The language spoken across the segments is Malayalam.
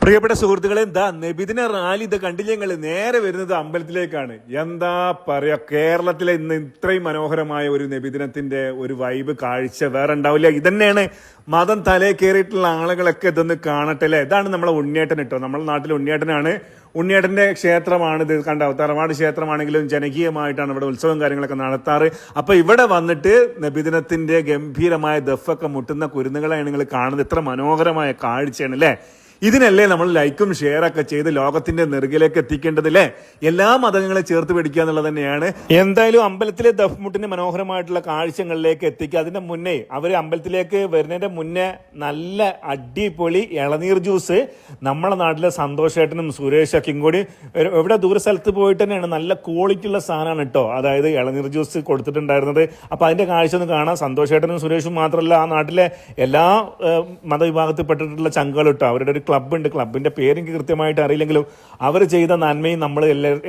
പ്രിയപ്പെട്ട സുഹൃത്തുക്കളെ, എന്താ നബിദിന റാലി ഇത് കണ്ടില്ലേ നിങ്ങൾ? നേരെ വരുന്നത് അമ്പലത്തിലേക്കാണ്. എന്താ പറയാ, കേരളത്തിലെ ഇന്ന് ഇത്രയും മനോഹരമായ ഒരു നബിദിനത്തിന്റെ ഒരു വൈബ് കാഴ്ച വേറെ ഉണ്ടാവില്ല. ഇതന്നെയാണ് മതം തലേ കയറിയിട്ടുള്ള ആളുകളൊക്കെ ഇതൊന്ന് കാണട്ടെ അല്ലേ. ഇതാണ് നമ്മളെ ഉണ്ണിയേട്ടൻ കേട്ടോ. നമ്മുടെ നാട്ടിലെ ഉണ്ണിയേട്ടനാണ്. ഉണ്ണിയേട്ടന്റെ ക്ഷേത്രമാണ് ഇത്. കണ്ടാവും, തറവാട് ക്ഷേത്രമാണെങ്കിലും ജനകീയമായിട്ടാണ് ഇവിടെ ഉത്സവം കാര്യങ്ങളൊക്കെ നടത്താറ്. അപ്പൊ ഇവിടെ വന്നിട്ട് നബിദിനത്തിന്റെ ഗംഭീരമായ ദഫൊക്കെ മുട്ടുന്ന കുരുന്നുകളെയാണ് നിങ്ങൾ കാണുന്നത്. ഇത്ര മനോഹരമായ കാഴ്ചയാണ് അല്ലേ. ഇതിനല്ലേ നമ്മൾ ലൈക്കും ഷെയറൊക്കെ ചെയ്ത് ലോകത്തിന്റെ നെറുകിലേക്ക് എത്തിക്കേണ്ടതല്ലേ. എല്ലാ മതങ്ങളെ ചേർത്ത് പിടിക്കുക എന്നുള്ളത് തന്നെയാണ്. എന്തായാലും അമ്പലത്തിലെ ദഫ്മുട്ടിന്റെ മനോഹരമായിട്ടുള്ള കാഴ്ചകളിലേക്ക് എത്തിക്കുക. അതിന്റെ മുന്നേ അവര് അമ്പലത്തിലേക്ക് വരുന്നതിന്റെ മുന്നേ നല്ല അടിപൊളി ഇളനീർ ജ്യൂസ് നമ്മളെ നാട്ടിലെ സന്തോഷേട്ടനും സുരേഷൊക്കെയും കൂടി എവിടെ ദൂര സ്ഥലത്ത് പോയിട്ട് തന്നെയാണ് നല്ല ക്വാളിറ്റി ഉള്ള സാധനമാണ് കേട്ടോ. അതായത് ഇളനീർ ജ്യൂസ് കൊടുത്തിട്ടുണ്ടായിരുന്നത്. അപ്പൊ അതിന്റെ കാഴ്ച ഒന്ന് കാണാം. സന്തോഷേട്ടനും സുരേഷും മാത്രമല്ല, ആ നാട്ടിലെ എല്ലാ മതവിഭാഗത്തിൽപ്പെട്ടിട്ടുള്ള ചങ്കുകൾ കേട്ടോ. അവരുടെ ഒരു ക്ലബ്ബുണ്ട്. ക്ലബിന്റെ പേര് എനിക്ക് കൃത്യമായിട്ട് അറിയില്ലെങ്കിലും അവർ ചെയ്ത നന്മയും നമ്മൾ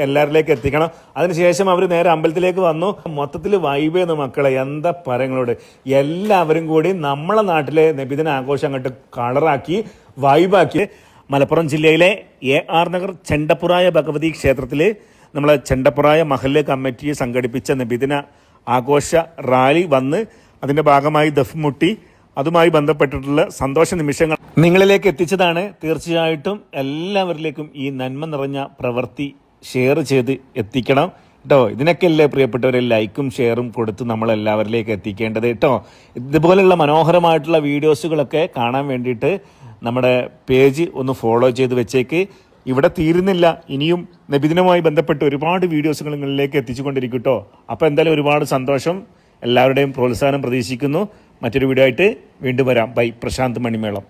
എല്ലാവരിലേക്ക് എത്തിക്കണം. അതിനുശേഷം അവർ നേരെ അമ്പലത്തിലേക്ക് വന്നു. മൊത്തത്തിൽ വൈബേന്ന് മക്കളെ, എന്താ പറയുന്നത്. എല്ലാവരും കൂടി നമ്മളെ നാട്ടിലെ നബിദിന ആഘോഷം അങ്ങോട്ട് കളറാക്കി വൈബാക്കി. മലപ്പുറം ജില്ലയിലെ AR നഗർ ചെണ്ടപ്പുറായ ഭഗവതി ക്ഷേത്രത്തിൽ നമ്മളെ ചെണ്ടപ്പുറായ മഹല്ല് കമ്മിറ്റി സംഘടിപ്പിച്ച നബിദിന ആഘോഷ റാലി വന്ന് അതിന്റെ ഭാഗമായി ദഫ് മുട്ടി അതുമായി ബന്ധപ്പെട്ടിട്ടുള്ള സന്തോഷ നിമിഷങ്ങൾ നിങ്ങളിലേക്ക് എത്തിച്ചതാണ്. തീർച്ചയായിട്ടും എല്ലാവരിലേക്കും ഈ നന്മ നിറഞ്ഞ പ്രവൃത്തി ഷെയർ ചെയ്ത് എത്തിക്കണം കേട്ടോ. ഇതിനൊക്കെ അല്ലേ പ്രിയപ്പെട്ടവരെ ലൈക്കും ഷെയറും കൊടുത്ത് നമ്മളെല്ലാവരിലേക്ക് എത്തിക്കേണ്ടത് കേട്ടോ. ഇതുപോലുള്ള മനോഹരമായിട്ടുള്ള വീഡിയോസുകളൊക്കെ കാണാൻ വേണ്ടിയിട്ട് നമ്മുടെ പേജ് ഒന്ന് ഫോളോ ചെയ്ത് വെച്ചേക്ക്. ഇവിടെ തീരുന്നില്ല, ഇനിയും നബിദിനവുമായി ബന്ധപ്പെട്ട് ഒരുപാട് വീഡിയോസുകൾ നിങ്ങളിലേക്ക് എത്തിച്ചുകൊണ്ടിരിക്കും കേട്ടോ. അപ്പോൾ എന്തായാലും ഒരുപാട് സന്തോഷം, എല്ലാവരുടെയും പ്രോത്സാഹനം പ്രതീക്ഷിക്കുന്നു. മറ്റൊരു വീഡിയോ ആയിട്ട് വീണ്ടും വരാം. ബൈ. പ്രശാന്ത് മണിമേളം.